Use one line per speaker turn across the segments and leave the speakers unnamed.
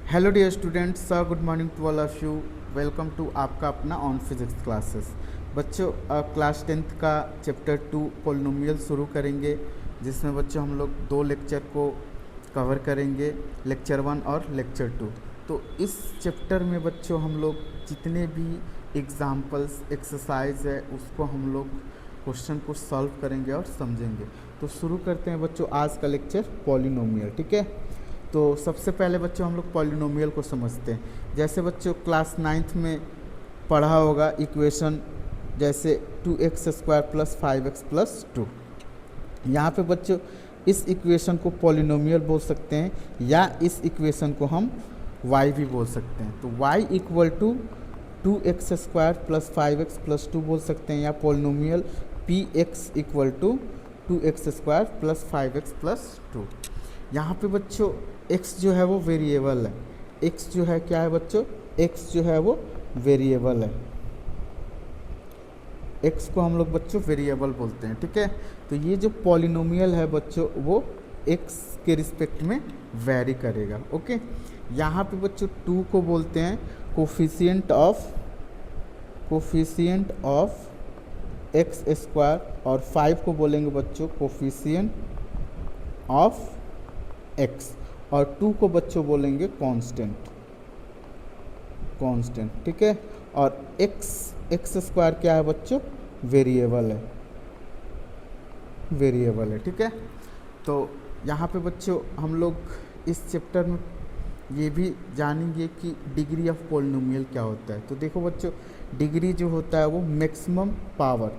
Hello dear students, good morning to all of you. Welcome to आपका अपना on physics classes. बच्चों, class 10th का chapter 2 polynomial शुरू करेंगे, जिसमें बच्चों हम लोग दो लेक्चर को कवर करेंगे, लेक्चर 1 और लेक्चर 2। तो इस चैप्टर में बच्चों हम लोग जितने भी एग्जाम्पल्स एक्सरसाइज है उसको हम लोग क्वेश्चन को सॉल्व करेंगे और समझेंगे। तो शुरू करते हैं बच्चों आज का लेक्चर पोलिनोमियल। ठीक है, तो सबसे पहले बच्चों हम लोग पॉलिनोमियल को समझते हैं। जैसे बच्चों क्लास 9th में पढ़ा होगा इक्वेशन, जैसे 2x² + 5x + 2। यहाँ पे बच्चों इस इक्वेशन को पॉलिनोमियल बोल सकते हैं या इस इक्वेशन को हम y भी बोल सकते हैं। तो y = 2x² + 5x + 2 बोल सकते हैं, या पॉलिनोमियल px = 2x² + 5x + 2। यहाँ पे बच्चों x जो है वो वेरिएबल है। x जो है क्या है बच्चों? x जो है वो वेरिएबल है। x को हम लोग बच्चों वेरिएबल बोलते हैं। ठीक है, तो ये जो पॉलिनोमियल है बच्चों वो x के रिस्पेक्ट में वेरी करेगा। ओके, यहाँ पे बच्चों 2 को बोलते हैं कोफिशिएंट ऑफ x² और 5 को बोलेंगे बच्चों कोफिशिएंट ऑफ x, और 2 को बच्चों बोलेंगे कांस्टेंट। ठीक है, और x² क्या है बच्चों? वेरिएबल है। ठीक है, तो यहाँ पे बच्चों हम लोग इस चैप्टर में ये भी जानेंगे कि डिग्री ऑफ पॉलिनोमियल क्या होता है। तो देखो बच्चों, डिग्री जो होता है वो maximum power.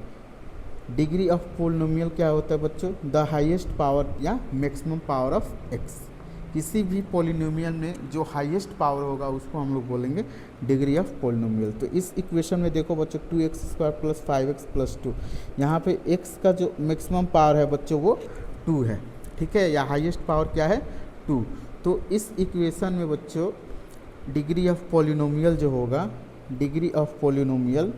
Degree of polynomial क्या होता है बच्चों? द हाईएस्ट पावर या मैक्सिमम पावर ऑफ x। किसी भी पॉलिनोमियल में जो हाईएस्ट पावर होगा उसको हम लोग बोलेंगे डिग्री ऑफ पॉलिनोमियल। तो इस इक्वेशन में देखो बच्चों 2x² + 5x + 2, यहाँ पे x का जो मैक्सिमम पावर है बच्चों वो 2 है। ठीक है, या हाईएस्ट पावर क्या है? 2। तो इस इक्वेशन में बच्चों डिग्री ऑफ पॉलिनोमियल जो होगा, degree of polynomial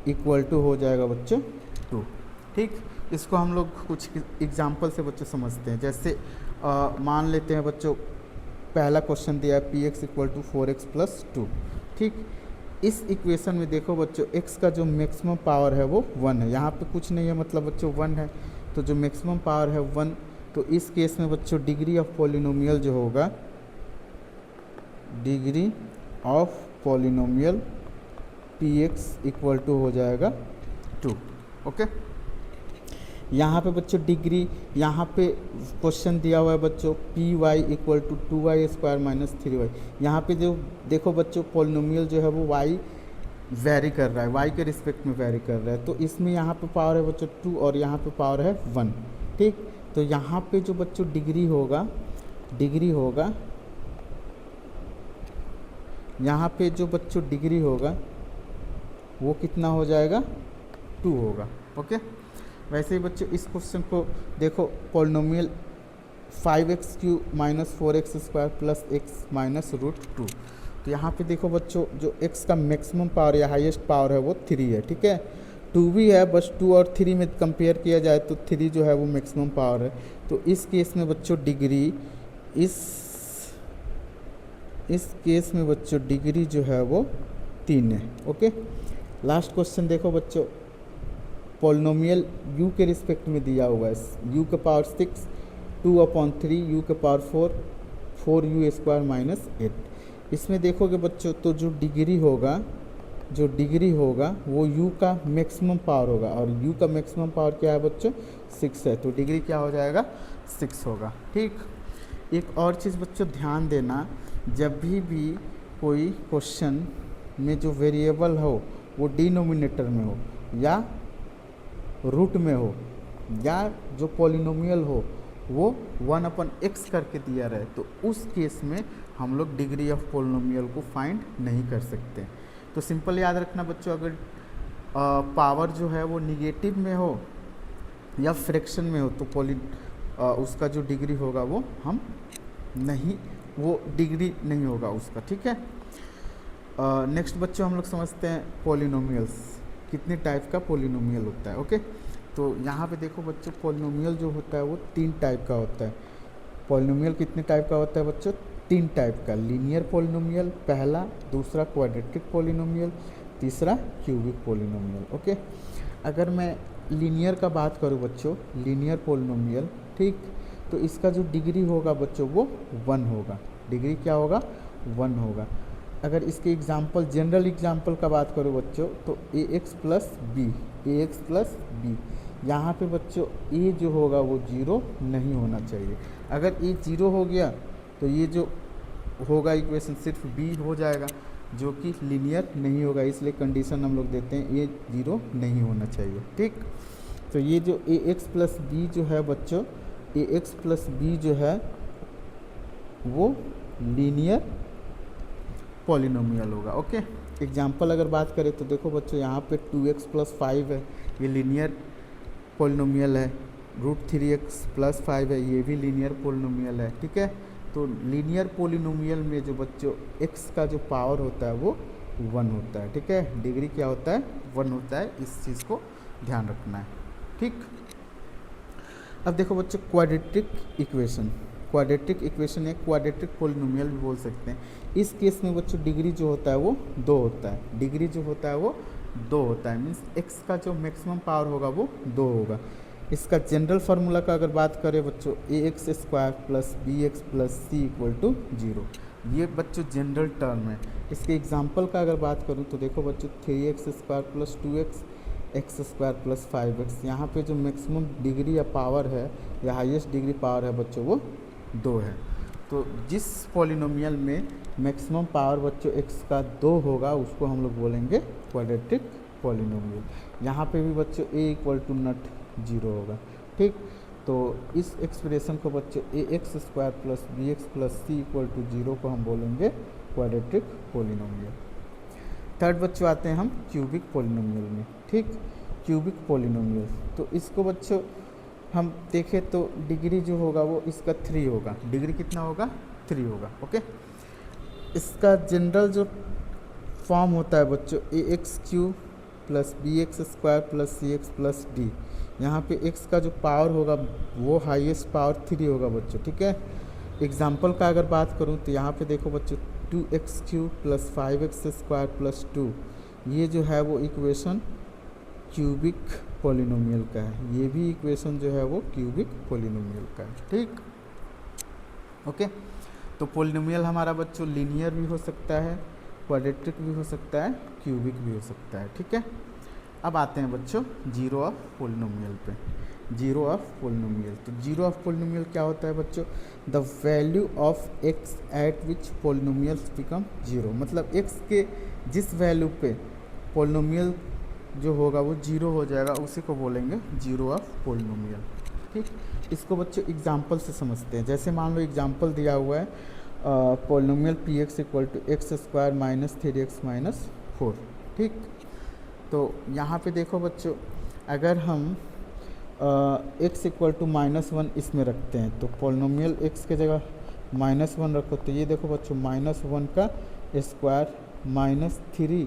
equal to हो जाएगा बच्चों 2। ठीक, इसको हम लोग कुछ एग्जाम्पल से बच्चों समझते हैं। जैसे मान लेते हैं बच्चों पहला क्वेश्चन दिया है px = 4x + 2। ठीक, इस इक्वेशन में देखो बच्चों x का जो मैक्सिमम पावर है वो 1 है। यहाँ पे कुछ नहीं है, मतलब बच्चों 1 है, तो जो मैक्सिमम पावर है 1। तो इस केस में बच्चों डिग्री ऑफ पॉलिनोमियल जो होगा, डिग्री ऑफ पॉलिनोमियल px = हो जाएगा 2। ओके, यहाँ पे बच्चों डिग्री, यहाँ पे क्वेश्चन दिया हुआ है बच्चों py = 2y² - 3y। यहाँ पे जो देखो बच्चों पॉलिनोमियल जो है वो y वेरी कर रहा है, y के रिस्पेक्ट में वेरी कर रहा है। तो इसमें यहाँ पे पावर है बच्चों 2 और यहाँ पे पावर है 1। ठीक, तो यहाँ पे जो बच्चों डिग्री होगा, यहाँ पे जो बच्चों डिग्री होगा वो कितना हो जाएगा? 2 होगा। ओके, वैसे ही बच्चों इस क्वेश्चन को देखो, पॉलिनोमियल 5x³ - 4x² + x - √2। तो यहाँ पे देखो बच्चों जो x का मैक्सिमम पावर या हाईएस्ट पावर है वो 3 है। ठीक है, 2 भी है, बस 2 और 3 में कंपेयर किया जाए तो 3 जो है वो मैक्सिमम पावर है। तो इस केस में बच्चों डिग्री, इस केस में बच्चों डिग्री जो है वो 3 है। ओके, लास्ट क्वेश्चन देखो बच्चों, पॉलिनोमियल u के रिस्पेक्ट में दिया हुआ है, u⁴ 6, 2/3, u⁴ 4, 4u² - 8। इसमें देखोगे बच्चों तो जो डिग्री होगा वो u का मैक्सिमम पावर होगा, और u का मैक्सिमम पावर क्या है बच्चों? 6 है। तो डिग्री क्या हो जाएगा? 6 होगा। ठीक, एक और चीज़ बच्चों ध्यान देना, जब भी कोई क्वेश्चन में जो वेरिएबल हो वो डिनोमिनेटर में हो या रूट में हो, या जो पॉलिनोमियल हो वो 1/x करके दिया रहे, तो उस केस में हम लोग डिग्री ऑफ पॉलिनोमियल को फाइंड नहीं कर सकते। तो सिंपल याद रखना बच्चों, अगर पावर जो है वो निगेटिव में हो या फ्रैक्शन में हो तो उसका जो डिग्री होगा वो डिग्री नहीं होगा उसका। ठीक है, नेक्स्ट बच्चों हम लोग समझते हैं पॉलिनोमियल्स, कितने टाइप का पॉलिनोमियल होता है। ओके, तो यहाँ पे देखो बच्चों, पॉलिनोमियल जो होता है वो 3 टाइप का होता है। पॉलिनोमियल कितने टाइप का होता है बच्चों? 3 टाइप का। लीनियर पॉलिनोमियल पहला, दूसरा क्वाड्रेटिक पॉलिनोमियल, तीसरा क्यूबिक पॉलिनोमियल। ओके, अगर मैं लीनियर का बात करूँ बच्चों, लीनियर पॉलिनोमियल, ठीक, तो इसका जो डिग्री होगा बच्चों वो 1 होगा। डिग्री क्या होगा? 1 होगा। अगर इसके एग्जाम्पल, जनरल एग्जाम्पल का बात करूँ बच्चों, तो ए एक्स प्लस बी, यहाँ पे बच्चों ए जो होगा वो 0 नहीं होना चाहिए। अगर ए 0 हो गया तो ये जो होगा इक्वेशन सिर्फ बी हो जाएगा, जो कि लीनियर नहीं होगा। इसलिए कंडीशन हम लोग देते हैं ए 0 नहीं होना चाहिए। ठीक, तो ये जो ए एक्स प्लस बी जो है बच्चों, ए एक्स प्लस बी जो है वो लीनियर पॉलिनोमियल होगा। ओके, एग्जाम्पल अगर बात करें तो देखो बच्चों, यहाँ पे 2x प्लस 5 है, ये लीनियर पॉलिनोमियल है। √3x प्लस 5 है, ये भी लीनियर पॉलिनोमियल है। ठीक है, तो लीनियर पॉलिनोमियल में जो बच्चों x का जो पावर होता है वो 1 होता है। ठीक है, डिग्री क्या होता है? 1 होता है। इस चीज़ को ध्यान रखना है। ठीक, अब देखो बच्चों, क्वाड्रेटिक इक्वेशन, क्वाड्रेटिक इक्वेशन एक क्वाड्रेटिक पॉलिनोमियल भी बोल सकते हैं। इस केस में बच्चों डिग्री जो होता है वो 2 होता है। डिग्री जो होता है वो 2 होता है, मीन्स x का जो मैक्सिमम पावर होगा वो 2 होगा। इसका जनरल फार्मूला का अगर बात करें बच्चों, ax² plus bx plus c equal to 0, ये बच्चों जनरल टर्म है। इसके एग्जाम्पल का अगर बात करूँ तो देखो बच्चों, 3x² plus 2x, x² plus 5x, यहाँ पे जो मैक्सिमम डिग्री या पावर है या हाईएस्ट डिग्री पावर है बच्चों वो 2 है। तो जिस पॉलिनोमियल में मैक्सिमम पावर बच्चों x का 2 होगा उसको हम लोग बोलेंगे क्वाड्रेटिक पॉलिनोमियल। यहाँ पे भी बच्चों a इक्वल टू नट 0 होगा। ठीक, तो इस एक्सप्रेशन को बच्चों ax² plus bx plus c equal to 0 को हम बोलेंगे क्वाड्रेटिक पॉलिनोमियल। थर्ड बच्चों आते हैं हम क्यूबिक पॉलिनोमियल में। ठीक, क्यूबिक पॉलिनोमियल, तो इसको बच्चों हम देखें तो डिग्री जो होगा वो इसका 3 होगा। डिग्री कितना होगा? 3 होगा। ओके, इसका जनरल जो फॉर्म होता है बच्चों, ax³ plus bx² plus cx plus d, यहाँ पे x का जो पावर होगा वो हाईएस्ट पावर 3 होगा बच्चों। ठीक है, एग्जाम्पल का अगर बात करूँ तो यहाँ पे देखो बच्चों, 2x³ प्लस 5x² प्लस 2, ये जो है वो इक्वेशन क्यूबिक पॉलिनोमियल का है। ये भी इक्वेशन जो है वो क्यूबिक पॉलिनोमियल का है। ठीक, ओके, तो पॉलिनोमियल हमारा बच्चों लीनियर भी हो सकता है, क्वाड्रेटिक भी हो सकता है, क्यूबिक भी हो सकता है। ठीक है, अब आते हैं बच्चों जीरो ऑफ पॉलिनोमियल पे। जीरो ऑफ पॉलिनोमियल, तो जीरो ऑफ पॉलिनोमियल क्या होता है बच्चों? The value of x eight which polynomials become zero, मतलब एक्स के जिस वैल्यू पे पॉलिनोमियल जो होगा वो जीरो हो जाएगा, उसी को बोलेंगे जीरो ऑफ पॉलिनोमियल। ठीक, इसको बच्चों एग्जाम्पल से समझते हैं। जैसे मान लो एग्जाम्पल दिया हुआ है polynomial p x equal to x² minus 3x minus 4। ठीक, तो यहाँ पे देखो बच्चों, अगर हम x इक्वल टू -1 इसमें रखते हैं तो पॉलिनोमियल x के जगह -1 रखो, तो ये देखो बच्चों -1 का स्क्वायर -3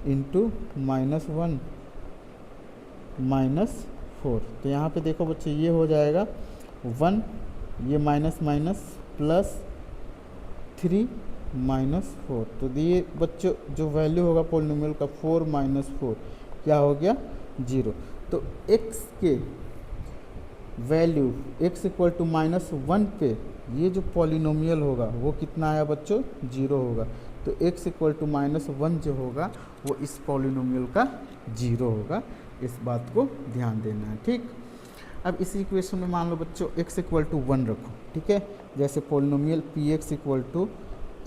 इंटू -1 -4, तो यहाँ पे देखो बच्चों ये हो जाएगा 1, ये माइनस माइनस प्लस 3 -4, तो ये बच्चों जो वैल्यू होगा पॉलिनोमियल का 4 - 4 क्या हो गया? 0। तो x के वैल्यू x इक्वल टू -1 पे ये जो पॉलिनोमियल होगा वो कितना आया बच्चों? 0 होगा। तो x इक्वल टू -1 जो होगा वो इस पॉलिनोमियल का 0 होगा। इस बात को ध्यान देना है। ठीक, अब इसी इक्वेशन में मान लो बच्चों x इक्वल टू 1 रखो। ठीक है, जैसे polynomial p x equal to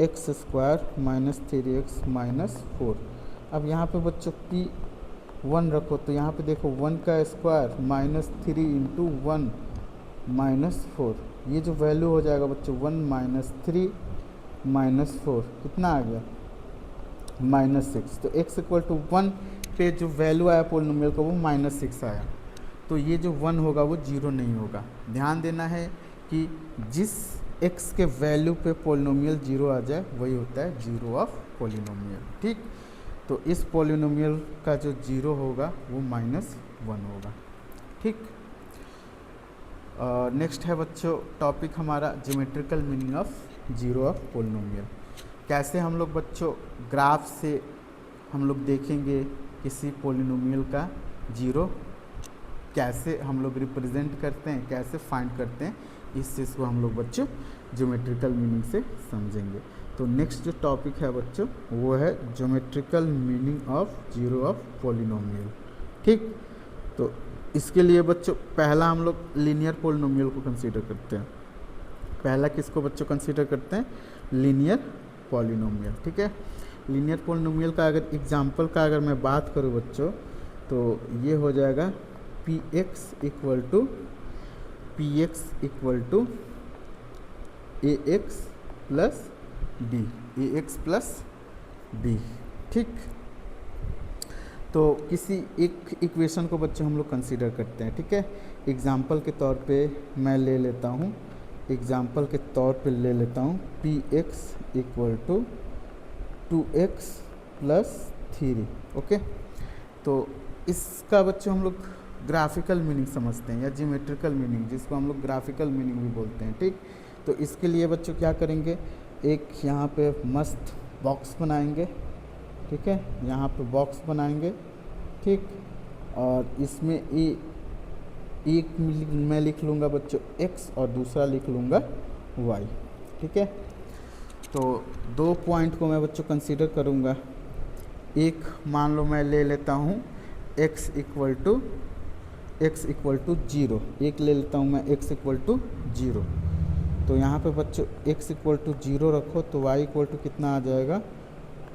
x² minus 3x minus 4। अब यहाँ पे बच्चों p1 रखो, तो यहाँ पे देखो 1 का स्क्वायर -3 इंटू 1 -4, ये जो वैल्यू हो जाएगा बच्चों 1 - 3 -4 कितना आ गया? -6। तो x इक्वल टू 1 पे जो वैल्यू आया पॉलिनोमियल का वो -6 आया। तो ये जो 1 होगा वो 0 नहीं होगा। ध्यान देना है कि जिस x के वैल्यू पे पॉलिनोमियल 0 आ जाए वही होता है जीरो ऑफ पॉलिनोमियल। ठीक, तो इस पॉलिनोमियल का जो 0 होगा वो -1 होगा। ठीक। नेक्स्ट है बच्चों टॉपिक हमारा geometrical meaning of zero of polynomial. कैसे हम लोग बच्चों ग्राफ से हम लोग देखेंगे किसी पोलिनोमियल का जीरो, कैसे हम लोग रिप्रेजेंट करते हैं, कैसे फाइंड करते हैं, इस चीज़ को हम लोग बच्चों ज्योमेट्रिकल मीनिंग से समझेंगे। तो नेक्स्ट जो टॉपिक है बच्चों वो है geometrical meaning of zero of polynomial. ठीक, तो इसके लिए बच्चों पहला हम लोग लीनियर पोलिनोमियल को कंसीडर करते हैं। पहला किसको बच्चों कंसीडर करते हैं? Linear polynomial. ठीक है, लीनियर पोलिनोमियल का अगर एग्जांपल का अगर मैं बात करूं बच्चों तो ये हो जाएगा p x equal to a x plus b, a x plus b. ठीक, तो किसी एक इक्वेशन को बच्चों हम लोग कंसीडर करते हैं। ठीक है, एग्जाम्पल के तौर पे मैं ले लेता हूँ, एग्जाम्पल के तौर पे ले लेता हूँ p x equal to 2x plus 3। Okay, तो इसका बच्चों हम लोग ग्राफिकल मीनिंग समझते हैं या ज्योमेट्रिकल मीनिंग, जिसको हम लोग ग्राफिकल मीनिंग भी बोलते हैं। ठीक, तो इसके लिए बच्चों क्या करेंगे, एक यहाँ पे मस्त बॉक्स बनाएंगे। ठीक है, यहाँ पे बॉक्स बनाएंगे। ठीक, और इसमें एक मैं लिख लूँगा बच्चों x और दूसरा लिख लूँगा y। ठीक है, तो दो पॉइंट को मैं बच्चों कंसीडर करूँगा। एक मान लो मैं ले लेता हूँ x इक्वल टू 0, एक ले लेता हूँ मैं x इक्वल टू 0। तो यहाँ पे बच्चों x इक्वल टू 0 रखो तो y इक्वल टू कितना आ जाएगा,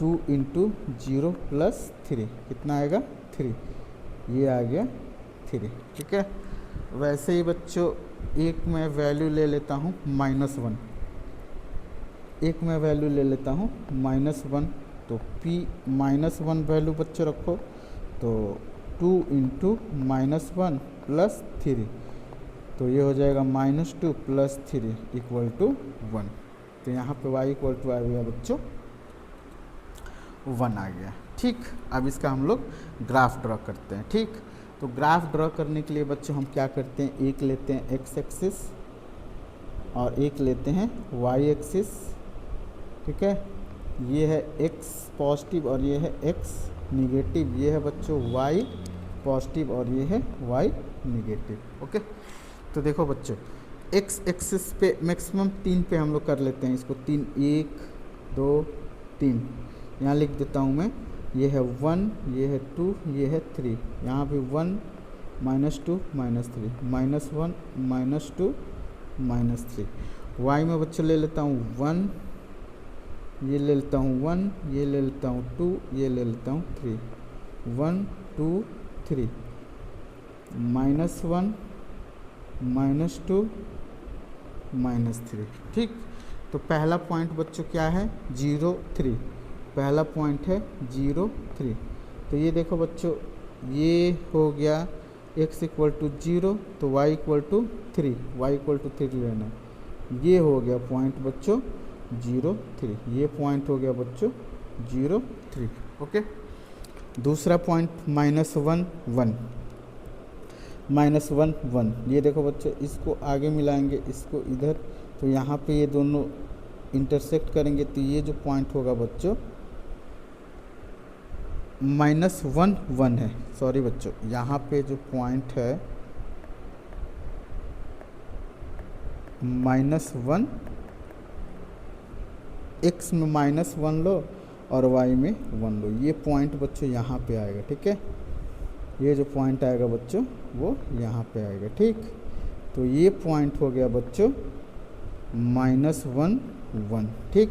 2 इंटू 0 प्लस 3, कितना आएगा 3, ये आ गया 3। ठीक है, वैसे ही बच्चों एक मैं वैल्यू ले लेता हूँ -1, एक मैं वैल्यू ले लेता हूँ -1, तो p -1 वैल्यू बच्चों रखो तो 2 इंटू -1 प्लस 3, तो ये हो जाएगा -2 प्लस 3 इक्वल टू 1। तो यहाँ पे y इक्वल टू आ गया बच्चों 1 आ गया। ठीक, अब इसका हम लोग ग्राफ ड्रॉ करते हैं। ठीक, तो ग्राफ ड्रॉ करने के लिए बच्चों हम क्या करते हैं, एक लेते हैं एक्स एक्सिस और एक लेते हैं वाई एक्सिस। ठीक है, ये है एक्स पॉजिटिव और ये है एक्स निगेटिव, ये है बच्चों वाई पॉजिटिव और ये है वाई निगेटिव। ओके, तो देखो बच्चों एक्स एक्सिस पे मैक्सिमम 3 पे हम लोग कर लेते हैं इसको, 3, 1 2 3, यहाँ लिख देता हूँ मैं, ये है 1, ये है 2, ये है 3, यहाँ पे 1 -2 -3 -1 -2 -3। y में बच्चों ले लेता हूँ 1, ये ले लेता हूँ 1, ये ले लेता हूँ 2, ये ले लेता हूँ 3, 1 2 3 -1 -2 -3। ठीक, तो पहला पॉइंट बच्चों क्या है, 0 3, पहला पॉइंट है 0 3। तो ये देखो बच्चों ये हो गया x इक्वल टू 0 तो y equal to 3, y equal to 3 लेना, ये हो गया पॉइंट बच्चों 0 3, ये पॉइंट हो गया बच्चों 0 3। ओके, दूसरा पॉइंट -1 1 -1 ये देखो बच्चों, इसको आगे मिलाएंगे, इसको इधर, तो यहाँ पे ये दोनों इंटरसेक्ट करेंगे, तो ये जो पॉइंट होगा बच्चों -1 1 है। सॉरी बच्चों, यहाँ पे जो पॉइंट है -1, x में -1 लो और y में 1 लो, ये पॉइंट बच्चों यहाँ पे आएगा। ठीक है, ये जो पॉइंट आएगा बच्चों वो यहाँ पे आएगा। ठीक, तो ये पॉइंट हो गया बच्चों -1 1। ठीक,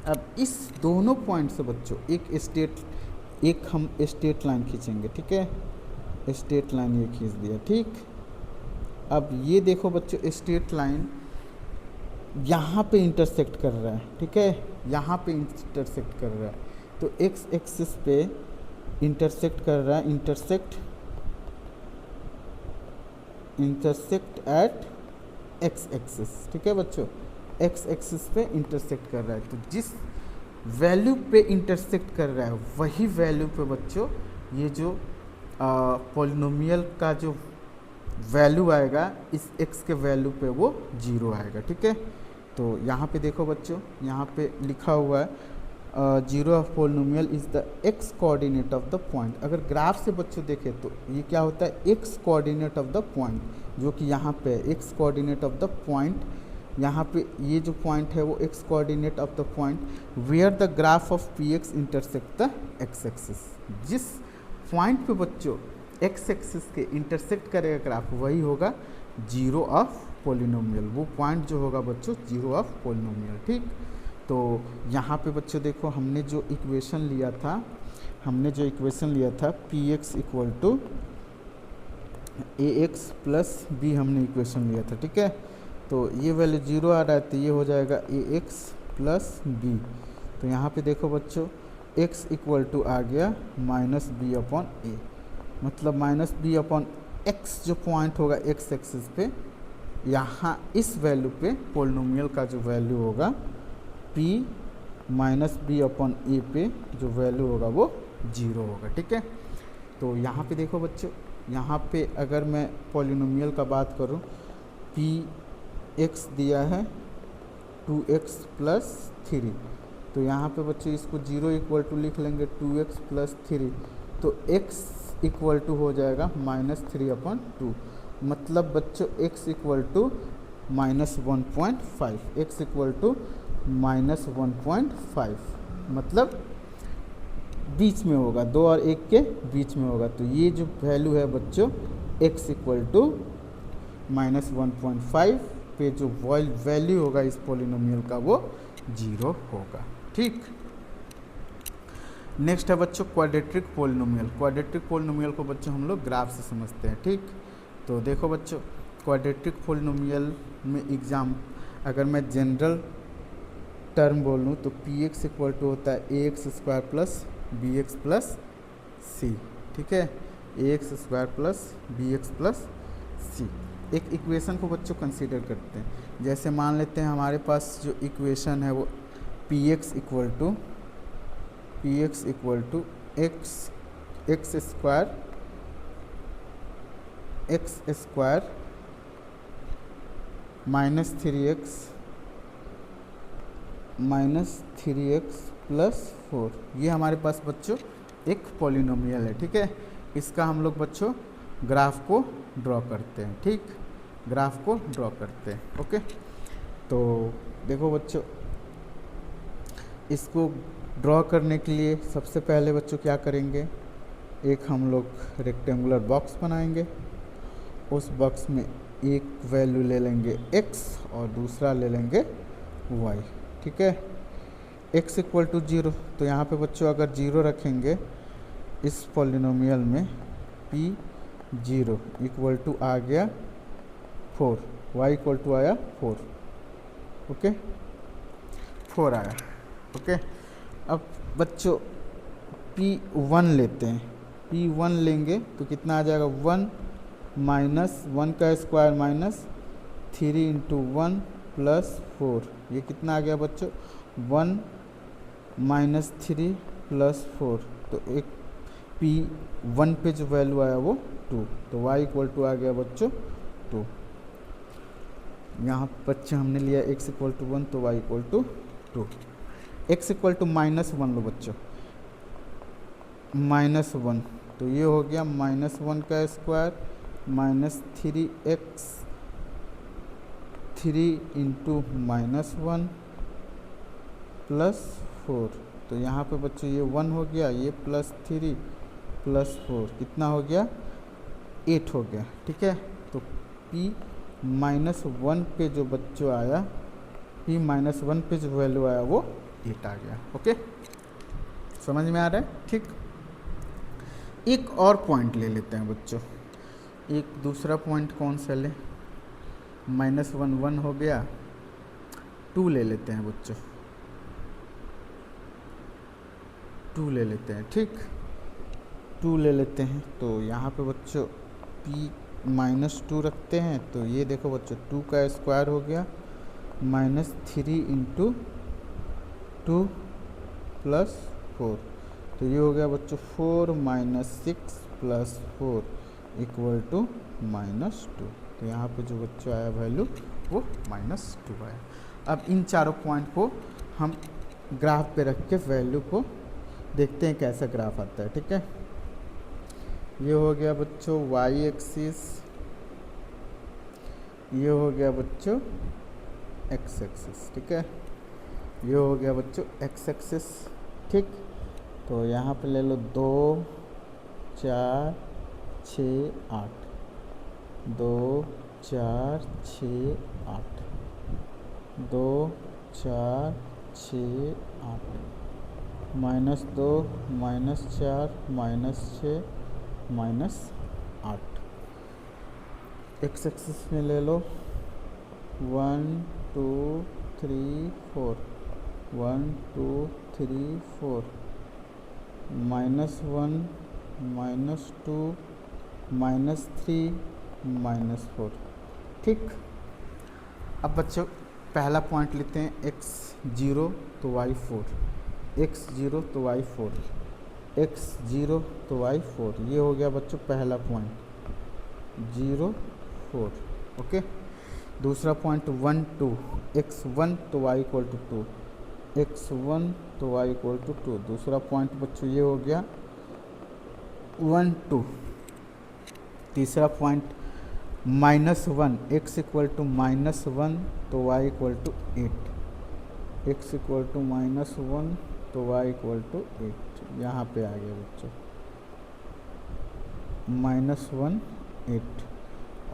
अब इस दोनों पॉइंट से बच्चों एक हम स्ट्रेट लाइन खींचेंगे। ठीक है, स्ट्रेट लाइन ये खींच दिया। ठीक, अब ये देखो बच्चों स्ट्रेट लाइन यहाँ पे इंटरसेक्ट कर रहा है। ठीक है, यहाँ पे इंटरसेक्ट कर रहा है, तो एक्स एक्सिस पे इंटरसेक्ट कर रहा है, इंटरसेक्ट एट एक्स एक्सिस। ठीक है बच्चों, एक्स एक्सिस पे इंटरसेक्ट कर रहा है, तो जिस वैल्यू पे इंटरसेक्ट कर रहा है वही वैल्यू पे बच्चों ये जो पॉलिनोमियल का जो वैल्यू आएगा इस x के वैल्यू पे वो 0 आएगा, ठीक है। तो यहाँ पे देखो बच्चों, यहाँ पे लिखा हुआ है zero of polynomial is the x coordinate of the point. अगर ग्राफ से बच्चों देखें तो ये क्या होता है, x coordinate of the point, जो कि यहाँ पे है x coordinate of the point. यहाँ पे ये जो पॉइंट है वो x coordinate of the point where the graph of px intersect the x axis. जिस पॉइंट पे बच्चों x एक्सिस के इंटरसेक्ट करेगा ग्राफ, वही होगा जीरो ऑफ पोलिनोमियल। वो पॉइंट जो होगा बच्चों जीरो ऑफ पोलिनोमियल, ठीक। तो यहाँ पे बच्चों देखो, हमने जो इक्वेशन लिया था px equal to ax plus b हमने इक्वेशन लिया था, ठीक है। तो ये वैल्यू 0 आ रहा है, तो ये हो जाएगा ax प्लस b। तो यहाँ पे देखो बच्चों, x इक्वल टू आ गया माइनस बी अपॉन ए, मतलब माइनस बी अपॉन एक्स जो पॉइंट होगा x एक्सिस पे, यहाँ इस वैल्यू पे पोलिनोमियल का जो वैल्यू होगा p माइनस बी अपॉन ए पे जो वैल्यू होगा वो 0 होगा, ठीक है। तो यहाँ पे देखो बच्चों, यहाँ पे अगर मैं पोलिनोमियल का बात करूँ, पी एक्स दिया है 2x प्लस 3, तो यहाँ पे बच्चों इसको 0 इक्वल टू लिख लेंगे 2x प्लस 3, तो x इक्वल टू हो जाएगा माइनस 3 अपॉन 2, मतलब बच्चों x equal to minus 1.5, x equal to minus 1.5, मतलब बीच में होगा, 2 और 1 के बीच में होगा। तो ये जो वैल्यू है बच्चों x इक्वल टू माइनस 1.5 पे जो वैल्यू होगा इस पोलिनोमियल का वो 0 होगा, ठीक। नेक्स्ट है बच्चों क्वाड्रेटिक पोलिनोमियल। क्वाड्रेटिक पोलिनोमियल को बच्चों हम लोग ग्राफ से समझते हैं, ठीक। तो देखो बच्चों, क्वाड्रेटिक पोलिनोमियल में एग्जाम अगर मैं जनरल टर्म बोल लूँ तो पी एक्स इक्वल टू होता है a x square plus b x plus c, ठीक है। A x square plus b x plus c. एक इक्वेशन को बच्चों कंसीडर करते हैं, जैसे मान लेते हैं हमारे पास जो इक्वेशन है वो p x equal to x square minus 3x plus 4, ये हमारे पास बच्चों एक पॉलिनोमियल है, ठीक है। इसका हम लोग बच्चों ग्राफ को ड्रॉ करते हैं, ठीक, ग्राफ को ड्रॉ करते हैं, ओके। तो देखो बच्चों, इसको ड्रॉ करने के लिए सबसे पहले बच्चों क्या करेंगे, एक हम लोग रेक्टेंगुलर बॉक्स बनाएंगे, उस बॉक्स में एक वैल्यू ले लेंगे x और दूसरा ले लेंगे y, ठीक है। x इक्वल टू 0, तो यहाँ पे बच्चों अगर 0 रखेंगे इस पॉलिनोमियल में, p 0 इक्वल टू आ गया 4, y इक्वल टू आया 4, ओके, 4 आया, ओके। अब बच्चों p1 लेते हैं, p1 लेंगे तो कितना आ जाएगा 1 माइनस 1 का स्क्वायर माइनस 3 इंटू 1 प्लस 4, ये कितना आ गया बच्चों 1 माइनस 3 प्लस 4, तो एक p1 पे जो वैल्यू आया वो 2, तो y इक्वल टू आ गया बच्चों 2। यहाँ बच्चों हमने लिया x इक्वल टू 1, तो y equal to 2। x equal to minus 1 लो बच्चों, माइनस 1, तो ये हो गया माइनस 1 का square minus 3x 3 into minus 1 plus 4, तो यहाँ पे बच्चों ये 1 हो गया, ये प्लस 3 प्लस 4 कितना हो गया 8 हो गया, ठीक है। तो p माइनस 1 पे जो बच्चों आया, p माइनस 1 पे जो वैल्यू आया वो 8 आ गया, ओके, समझ में आ रहा है, ठीक। एक और पॉइंट ले लेते हैं बच्चों, एक दूसरा पॉइंट कौन सा ले, माइनस 1 1 हो गया, 2 ले लेते हैं बच्चों, 2 ले लेते हैं, ठीक, 2 ले लेते हैं। तो यहाँ पे बच्चों p माइनस 2 रखते हैं, तो ये देखो बच्चों 2 का स्क्वायर हो गया माइनस 3 इंटू 2 प्लस 4, तो ये हो गया बच्चों 4 माइनस 6 प्लस 4, इक्वल टू -2। तो यहाँ पे जो बच्चों आया वैल्यू वो -2 आया। अब इन चारों पॉइंट को हम ग्राफ पे रख के वैल्यू को देखते हैं कैसा ग्राफ आता है। ठीक है, ये हो गया बच्चों y एक्सिस, ये हो गया बच्चों x एक्सिस। ठीक है, ये हो गया बच्चों x एक्सिस। ठीक, तो यहाँ पे ले लो 2 4 6 8, 2 4 6 8, 2 4 6 8, -2 -4 -6 -8। एक्स एक्सिस में ले लो 1 2 3 4, 1 2 3 4, -1 -2 -3 -4। ठीक, अब बच्चों पहला पॉइंट लेते हैं x0 तो y4, x0 तो y4, x0 तो y4। ये हो गया बच्चों पहला पॉइंट 0 4। ओके, दूसरा पॉइंट 1 2, x1 तो y इक्वल टू 2, x1 तो y इक्वल टू 2। दूसरा पॉइंट बच्चों ये हो गया 1 2। तीसरा पॉइंट -1, x इक्वल टू -1 तो y equal to 8, x equal to -1 तो y इक्वल टू 8। यहाँ पे आ गया बच्चों -1 8।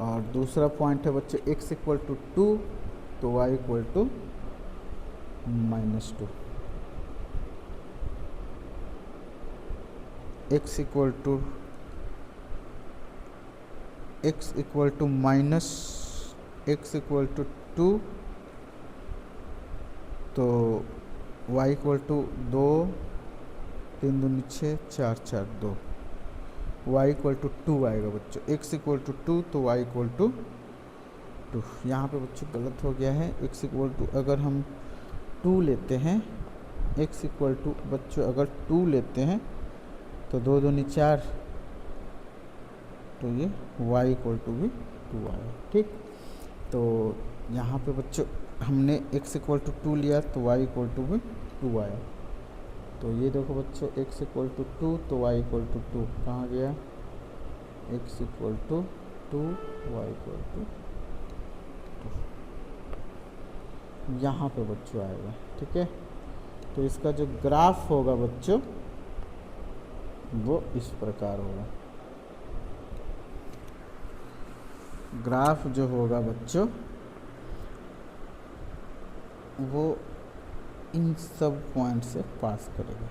और दूसरा पॉइंट है बच्चों x इक्वल टू 2 तो y equal to -2, x equal to x equal to 2 तो y इक्वल टू 2, 3 दूनी 6 4 4 2, y इक्वल टू 2 आएगा बच्चों। x इक्वल टू 2 तो y इक्वल टू 2। यहाँ पे बच्चों गलत हो गया है। x इक्वल टू अगर हम 2 लेते हैं, x इक्वल टू बच्चों अगर 2 लेते हैं तो 2 दूनी 4, तो ये y इक्वल टू भी 2 आया। ठीक, तो यहाँ पे बच्चों हमने x इक्वल टू 2 लिया तो y इक्वल टू भी 2 आया। तो ये देखो बच्चों x इक्वल टू 2 तो y इक्वल टू 2 कहाँ गया, x equal to 2 y equal to 2 यहाँ पे बच्चों आएगा। ठीक है, तो इसका जो ग्राफ होगा बच्चों वो इस प्रकार होगा। ग्राफ जो होगा बच्चों वो इन सब पॉइंट से पास करेगा।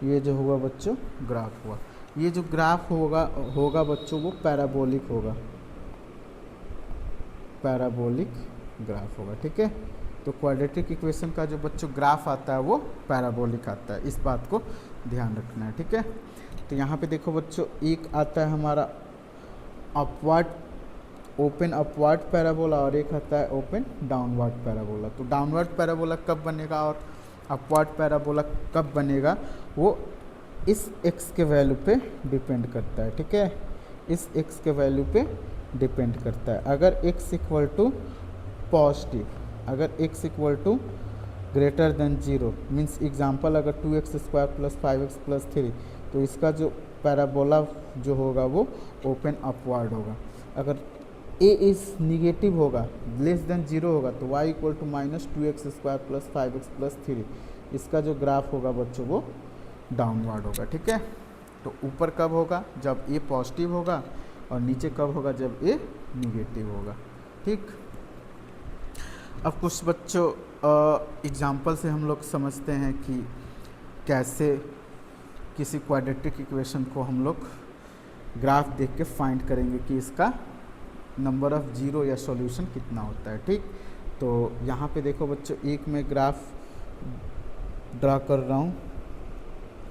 ये जो होगा बच्चों ग्राफ हुआ। ये जो ग्राफ होगा बच्चों वो पैराबोलिक होगा, पैराबोलिक ग्राफ होगा। ठीक है, तो क्वाड्रेटिक इक्वेशन का जो बच्चों ग्राफ आता है वो पैराबोलिक आता है, इस बात को ध्यान रखना है। ठीक है, तो यहाँ पे देखो बच्चों एक आता है हमारा अपवर्ड, ओपन अपवर्ड पैराबोला और एक आता है ओपन डाउनवर्ड पैराबोला। तो डाउनवर्ड पैराबोला कब बनेगा और अपवर्ड पैराबोला कब बनेगा वो इस x के वैल्यू पे डिपेंड करता है। ठीक है, इस x के वैल्यू पे डिपेंड करता है। अगर x इक्वल टू पॉजिटिव, अगर x equal to greater than 0 means example अगर 2x² + 5x + 3, तो इसका जो पैराबोला जो होगा वो ओपन अपवर्ड होगा। अगर a इज निगेटिव होगा, लेस देन 0 होगा, तो y equal to -2x² + 5x + 3, इसका जो ग्राफ होगा बच्चों वो डाउनवर्ड होगा। ठीक है, तो ऊपर कब होगा जब a पॉजिटिव होगा और नीचे कब होगा जब a निगेटिव होगा। ठीक, अब कुछ बच्चों एग्जाम्पल से हम लोग समझते हैं कि कैसे किसी क्वाड्रेटिक इक्वेशन को हम लोग ग्राफ देख के फाइंड करेंगे कि इसका नंबर ऑफ जीरो या सॉल्यूशन कितना होता है। ठीक, तो यहाँ पे देखो बच्चों एक मैं ग्राफ ड्रा कर रहा हूँ,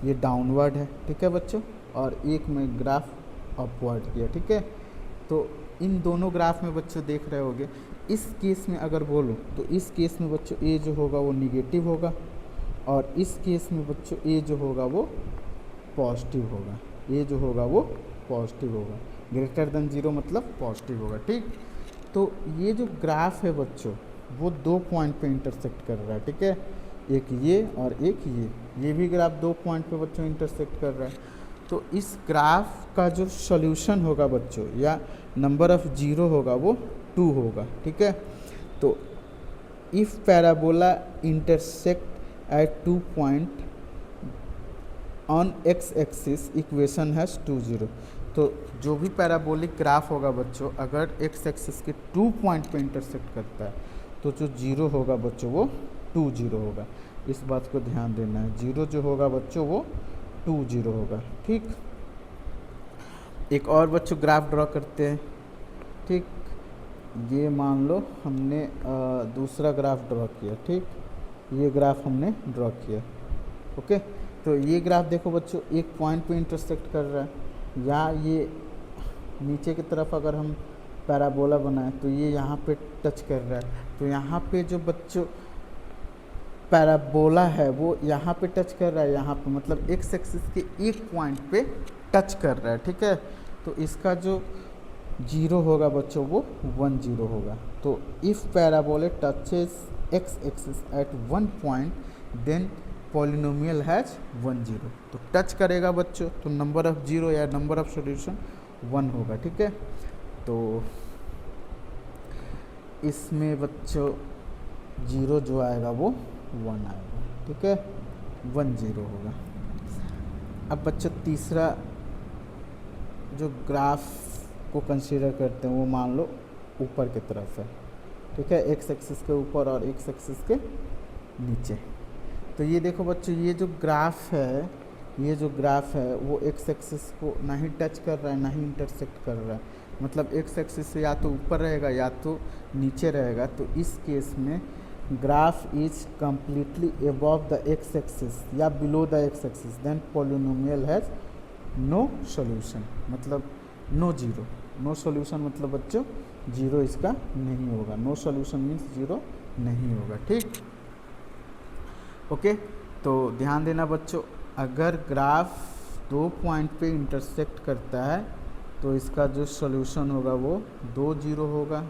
ये डाउनवर्ड है। ठीक है बच्चों, और एक मैं ग्राफ अपवर्ड किया। ठीक है, तो इन दोनों ग्राफ में बच्चों देख रहे होगे, इस केस में अगर बोलूँ तो इस केस में बच्चों ए जो होगा वो निगेटिव होगा और इस केस में बच्चों ए जो होगा वो पॉजिटिव होगा, ए जो होगा वो पॉजिटिव होगा। ग्रेटर देन 0 मतलब पॉजिटिव होगा। ठीक, तो ये जो ग्राफ है बच्चों वो 2 पॉइंट पे इंटरसेक्ट कर रहा है। ठीक है, एक ये और एक ये भी ग्राफ 2 पॉइंट पे बच्चों इंटरसेक्ट कर रहा है। तो इस ग्राफ का जो सॉल्यूशन होगा बच्चों या नंबर ऑफ जीरो होगा वो 2 होगा। ठीक है, तो if parabola intersect at 2 point on x axis equation has 2 0। तो जो भी पैराबोलिक ग्राफ होगा बच्चों अगर एक्स एक्सिस के 2 पॉइंट पे इंटरसेक्ट करता है तो जो जीरो होगा बच्चों वो 2 0 होगा। इस बात को ध्यान देना है, जीरो जो होगा बच्चों वो 2 0 होगा। ठीक, एक और बच्चों ग्राफ ड्रॉ करते हैं। ठीक, ये मान लो हमने दूसरा ग्राफ ड्रॉ किया। ठीक, ये ग्राफ हमने ड्रॉ किया। ओके, तो ये ग्राफ देखो बच्चों एक पॉइंट पे इंटरसेक्ट कर रहा है, या ये नीचे की तरफ अगर हम पैराबोला बनाएं तो ये यहाँ पे टच कर रहा है। तो यहाँ पे जो बच्चों पैराबोला है वो यहाँ पे टच कर रहा है, यहाँ पे मतलब एक्स एक्सिस के एक पॉइंट पे टच कर रहा है। ठीक है, तो इसका जो जीरो होगा बच्चों वो 1 0 होगा। तो if parabola touches x axis at 1 point then polynomial has 1 0। तो टच करेगा बच्चों तो नंबर ऑफ जीरो या नंबर ऑफ सॉल्यूशन 1 होगा। ठीक है, तो इसमें बच्चों जीरो जो आएगा वो 1 आएगा। ठीक है, 1 0 होगा। अब बच्चों तीसरा जो ग्राफ को कंसीडर करते हैं वो मान लो ऊपर की तरफ है। ठीक है, एक्स एक्सिस के ऊपर और एक्स एक्सिस के नीचे। तो ये देखो बच्चों ये जो ग्राफ है, ये जो ग्राफ है वो एक्स एक्सिस को ना ही टच कर रहा है ना ही इंटरसेक्ट कर रहा है, मतलब एक्स एक्सिस से या तो ऊपर रहेगा या तो नीचे रहेगा। तो इस केस में graph is completely above the x axis या below the x axis then polynomial has no solution, मतलब नो जीरो। नो सॉल्यूशन मतलब बच्चों जीरो इसका नहीं होगा। नो सॉल्यूशन मीन्स जीरो नहीं होगा। ठीक, ओके, तो ध्यान देना बच्चों अगर ग्राफ 2 पॉइंट पे इंटरसेक्ट करता है तो इसका जो सॉल्यूशन होगा वो 2 0 होगा।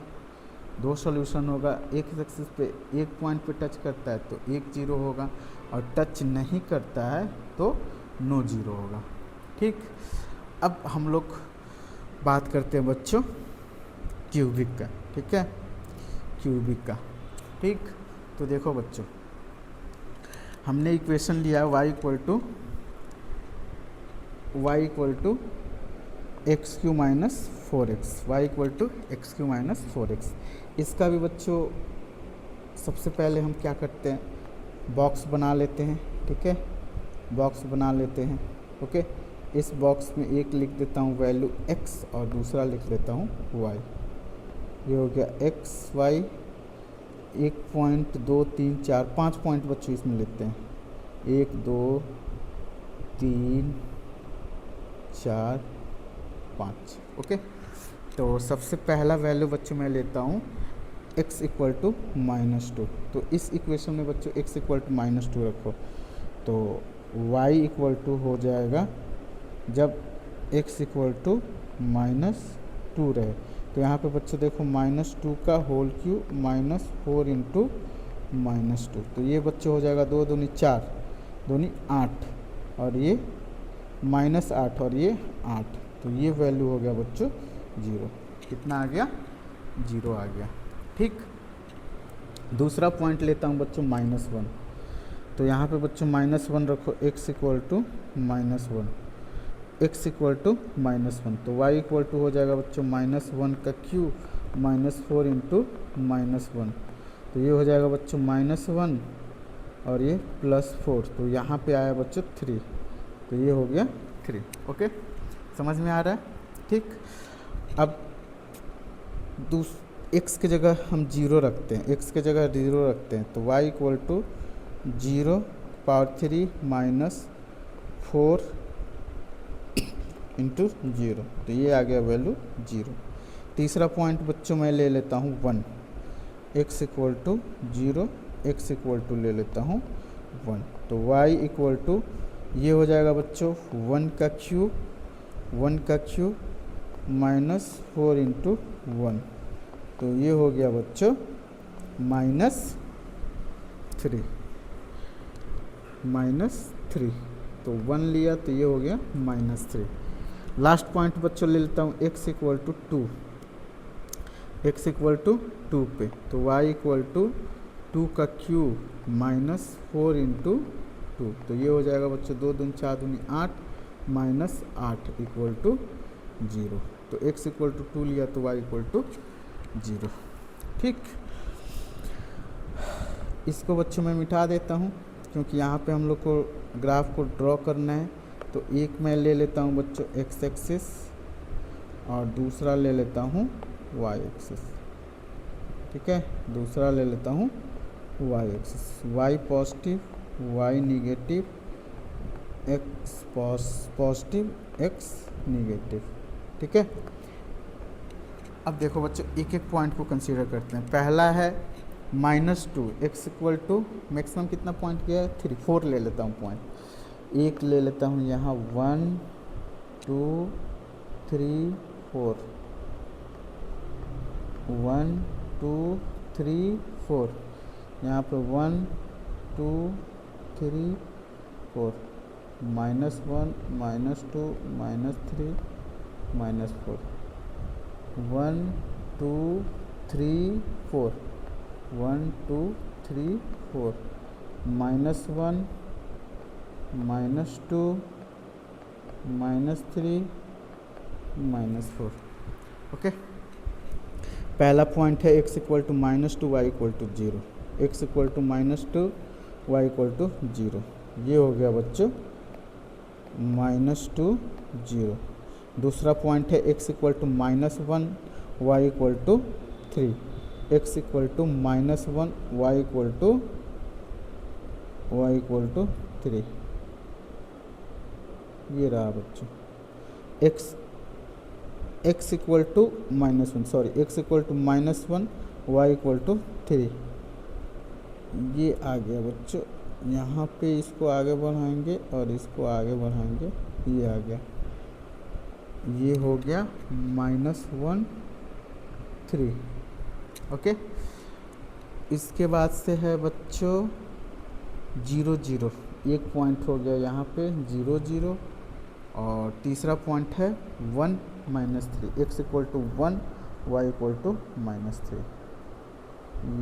2 सॉल्यूशन होगा। एक एक्सिस पे एक पॉइंट पे टच करता है तो 1 0 होगा, और टच नहीं करता है तो नो जीरो होगा। ठीक, अब हम लोग बात करते हैं बच्चों क्यूबिक का। ठीक है, क्यूबिक का। ठीक, तो देखो बच्चों हमने इक्वेशन लिया है y equal to x cube minus 4x, y equal to x cube minus 4x। इसका भी बच्चों सबसे पहले हम क्या करते हैं बॉक्स बना लेते हैं। ठीक है, बॉक्स बना लेते हैं। ओके, इस बॉक्स में एक लिख देता हूँ वैल्यू x और दूसरा लिख देता हूँ y। ये हो गया x y 1 पॉइंट 2 3 4 5 पॉइंट बच्चों इसमें लेते हैं 1 2 3 4 5। ओके, तो सबसे पहला वैल्यू बच्चों मैं लेता हूँ x इक्वल टू -2। तो इस इक्वेशन में बच्चों x इक्वल टू -2 रखो तो y इक्वल टू हो जाएगा जब x इक्वल टू -2 रहे। तो यहाँ पे बच्चों देखो -2 का होल क्यूब -4 इंटू -2। तो ये बच्चों हो जाएगा 2 दूनी 4 दूनी 8 और ये -8 और ये 8। तो ये वैल्यू हो गया बच्चों 0। कितना आ गया? 0 आ गया। ठीक, दूसरा पॉइंट लेता हूँ बच्चों -1। तो यहाँ पे बच्चों -1 रखो x equal to -1, x equal to -1। तो y इक्वल टू हो जाएगा बच्चों -1 का क्यूब -4 इंटू -1। तो ये हो जाएगा बच्चों -1 और ये +4। तो यहाँ पे आया बच्चों 3। तो ये हो गया 3। ओके, समझ में आ रहा है? ठीक, अब x की जगह हम 0 रखते हैं, x की जगह 0 रखते हैं। तो y equal to 0 power 3 -4 into 0। तो ये आ गया वैल्यू 0। तीसरा पॉइंट बच्चों मैं ले लेता हूँ 1, x equal to 0, x equal to ले लेता हूँ 1। तो y इक्वल टू ये हो जाएगा बच्चों 1 का क्यूब -4 इंटू 1, तो ये हो गया बच्चों -3, तो 1 लिया तो ये हो गया -3। लास्ट पॉइंट बच्चों ले लेता हूँ x इक्वल टू 2 पे, तो y इक्वल टू 2 का क्यूब -4 इंटू 2, तो ये हो जाएगा बच्चों 2 दूनी 4 दूनी 8 -8 इक्वल टू 0। तो x इक्वल टू 2 लिया तो y इक्वल टू 0। ठीक, इसको बच्चों मैं मिटा देता हूँ क्योंकि यहाँ पे हम लोग को ग्राफ को ड्रॉ करना है। तो एक मैं ले लेता हूँ बच्चों x एक्सिस और दूसरा ले लेता हूँ y एक्सिस। ठीक है, दूसरा ले लेता हूँ y axis, y positive y negative, x positive x negative. ठीक है, अब देखो बच्चों एक एक पॉइंट को कंसीडर करते हैं। पहला है -2, x इक्वल टू मैक्सिमम कितना पॉइंट किया है 3, 4 ले लेता हूँ पॉइंट। एक ले लेता हूँ यहाँ 1 2 3 4, 1 2 3 4, यहाँ पे 1 2 3 4, -1 -2 -3 -4, 1 2 3 4, 1 2 3 4, -1 -2 -3 -4। ओके, पहला पॉइंट है x equal to -2 y equal to 0, x equal to -2 y equal to 0, ये हो गया बच्चों -2 0। दूसरा पॉइंट है x equal to -1 y equal to 3, x equal to -1 y equal to 3, ये रहा बच्चों x equal to -1, sorry x equal to -1 y equal to 3, ये आ गया बच्चों। यहाँ पे इसको आगे बढ़ाएंगे और इसको आगे बढ़ाएंगे, ये आ गया, ये हो गया -1 3। ओके, इसके बाद से है बच्चों 0 0, एक पॉइंट हो गया यहाँ पे 0 0, और तीसरा पॉइंट है 1 -3, x equal to 1 y equal to -3।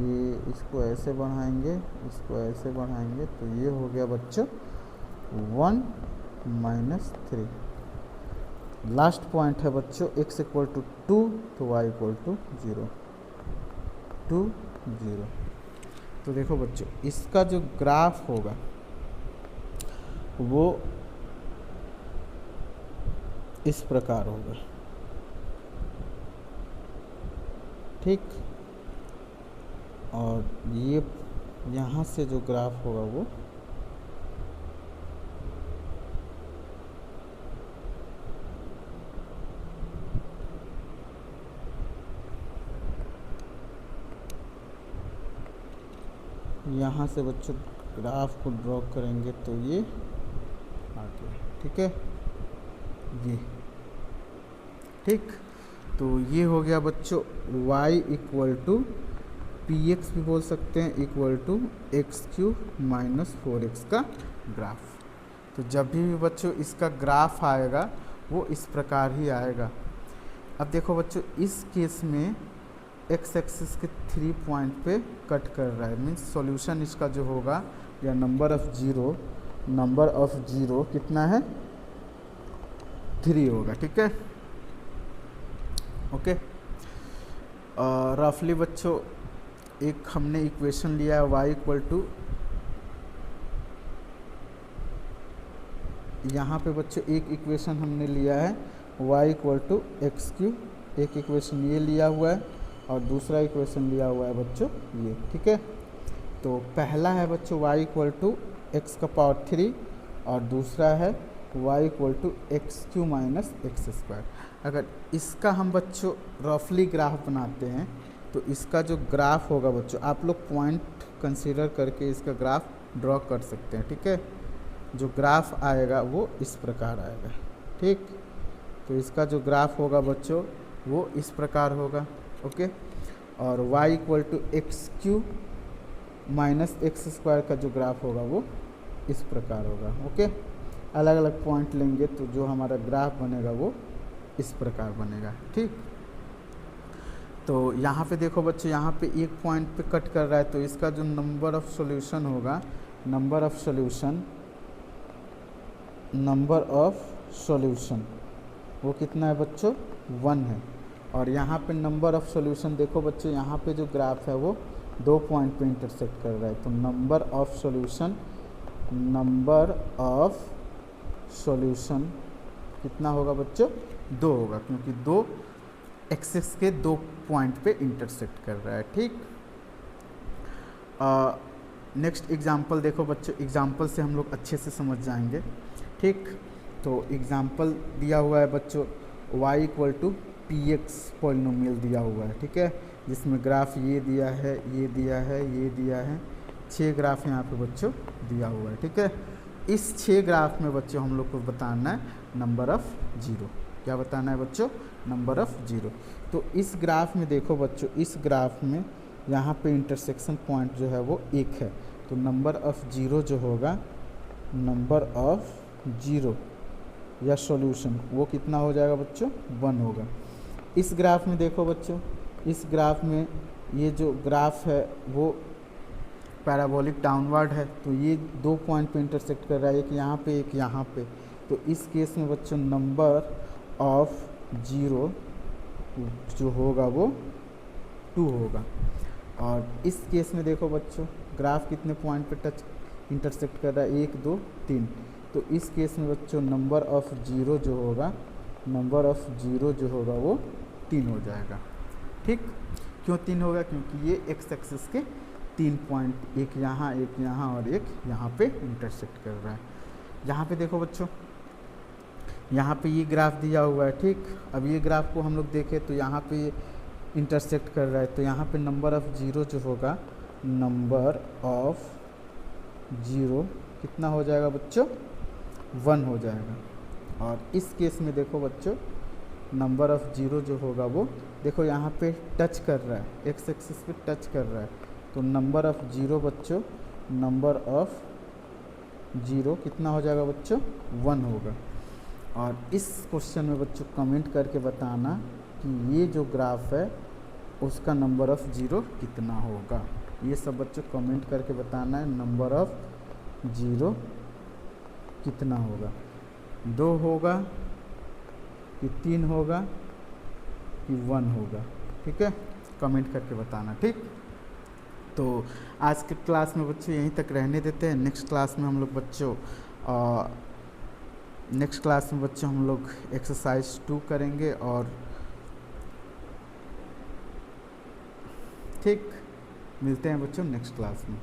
ये इसको ऐसे बढ़ाएंगे, इसको ऐसे बढ़ाएंगे, तो ये हो गया बच्चों 1 -3। लास्ट पॉइंट है बच्चों x इक्वल टू 2 तो y इक्वल टू 0, 2 0। तो देखो बच्चों इसका जो ग्राफ होगा वो इस प्रकार होगा। ठीक, और ये यहाँ से जो ग्राफ होगा वो यहाँ से बच्चों ग्राफ को ड्रॉ करेंगे तो ये आ गया। ठीक है, ये ठीक, तो ये हो गया बच्चों y इक्वल टू px भी बोल सकते हैं इक्वल टू x³ -4x का ग्राफ। तो जब भी बच्चों इसका ग्राफ आएगा वो इस प्रकार ही आएगा। अब देखो बच्चों इस केस में x एक्सिस के 3 पॉइंट पे कट कर रहा है, मीन्स सॉल्यूशन इसका जो होगा या नंबर ऑफ जीरो कितना है 3 होगा। ठीक है, ओके, रफली बच्चों एक हमने इक्वेशन लिया है y इक्वल टू, यहाँ पे बच्चों एक इक्वेशन हमने लिया है y इक्वल टू x³, एक इक्वेशन ये लिया हुआ है और दूसरा इक्वेशन लिया हुआ है बच्चों ये। ठीक है, तो पहला है बच्चों y इक्वल टू x⁴ और दूसरा है y equal to x³ -x²। अगर इसका हम बच्चों रफली ग्राफ बनाते हैं तो इसका जो ग्राफ होगा बच्चों, आप लोग पॉइंट कंसीडर करके इसका ग्राफ ड्रॉ कर सकते हैं। ठीक है, जो ग्राफ आएगा वो इस प्रकार आएगा। ठीक, तो इसका जो ग्राफ होगा बच्चों वो इस प्रकार होगा। ओके, और y equal to x cube minus x square का जो ग्राफ होगा वो इस प्रकार होगा। ओके, अलग अलग पॉइंट लेंगे तो जो हमारा ग्राफ बनेगा वो इस प्रकार बनेगा। ठीक, तो यहाँ पे देखो बच्चों, यहाँ पे एक पॉइंट पे कट कर रहा है, तो इसका जो नंबर ऑफ सॉल्यूशन होगा, नंबर ऑफ सॉल्यूशन वो कितना है बच्चों, 1 है। और यहाँ पे नंबर ऑफ सॉल्यूशन देखो बच्चों, यहाँ पे जो ग्राफ है वो 2 पॉइंट पे इंटरसेक्ट कर रहा है, तो नंबर ऑफ सॉल्यूशन कितना होगा बच्चों, 2 होगा, क्योंकि 2 एक्सिस के 2 पॉइंट पे इंटरसेक्ट कर रहा है। ठीक, नेक्स्ट एग्जाम्पल देखो बच्चों, एग्जाम्पल से हम लोग अच्छे से समझ जाएंगे। ठीक, तो एग्जाम्पल दिया हुआ है बच्चों, y equal to p x polynomial दिया हुआ है। ठीक है, जिसमें ग्राफ ये दिया है, ये दिया है, ये दिया है, 6 ग्राफ यहाँ पे बच्चों दिया हुआ है। ठीक है, इस 6 ग्राफ में बच्चों हम लोग को बताना है नंबर ऑफ़ जीरो। क्या बताना है बच्चों, नंबर ऑफ़ जीरो। तो इस ग्राफ में देखो बच्चों, इस ग्राफ में यहाँ पे इंटरसेक्शन पॉइंट जो है वो 1 है, तो नंबर ऑफ़ जीरो जो होगा, नंबर ऑफ़ जीरो या सॉल्यूशन वो कितना हो जाएगा बच्चों, 1 होगा। इस ग्राफ में देखो बच्चों, इस ग्राफ में ये जो ग्राफ है वो पैराबोलिक डाउनवर्ड है, तो ये 2 पॉइंट पे इंटरसेक्ट कर रहा है, एक यहाँ पे, एक यहाँ पे। तो इस केस में बच्चों नंबर ऑफ जीरो जो होगा वो 2 होगा। और इस केस में देखो बच्चों, ग्राफ कितने पॉइंट पे इंटरसेक्ट कर रहा है, 1 2 3। तो इस केस में बच्चों नंबर ऑफ जीरो जो होगा, नंबर ऑफ जीरो जो होगा वो 3 हो जाएगा। ठीक, क्यों 3 होगा, क्योंकि ये एक्स एक्सिस के 3 पॉइंट, एक यहाँ और एक यहाँ पे इंटरसेक्ट कर रहा है। यहाँ पे देखो बच्चों, यहाँ पे ये ग्राफ दिया हुआ है। ठीक, अब ये ग्राफ को हम लोग देखें तो यहाँ पे इंटरसेक्ट कर रहा है, तो यहाँ पे नंबर ऑफ़ जीरो जो होगा, नंबर ऑफ़ जीरो कितना हो जाएगा बच्चों, 1 हो जाएगा। और इस केस में देखो बच्चों, नंबर ऑफ़ जीरो जो होगा वो देखो यहाँ पे टच कर रहा है, एक्स एक्सिस पे टच कर रहा है, तो नंबर ऑफ़ जीरो बच्चों, नंबर ऑफ़ जीरो कितना हो जाएगा बच्चों, 1 होगा। और इस क्वेश्चन में बच्चों कमेंट करके बताना कि ये जो ग्राफ है उसका नंबर ऑफ़ जीरो कितना होगा। ये सब बच्चों कमेंट करके बताना है, नंबर ऑफ़ जीरो कितना होगा, 2 होगा कि 3 होगा कि 1 होगा। ठीक है, कमेंट करके बताना। ठीक, तो आज के क्लास में बच्चों यहीं तक रहने देते हैं। नेक्स्ट क्लास में हम लोग बच्चों हम लोग एक्सरसाइज 2 करेंगे। और ठीक, मिलते हैं बच्चों नेक्स्ट क्लास में।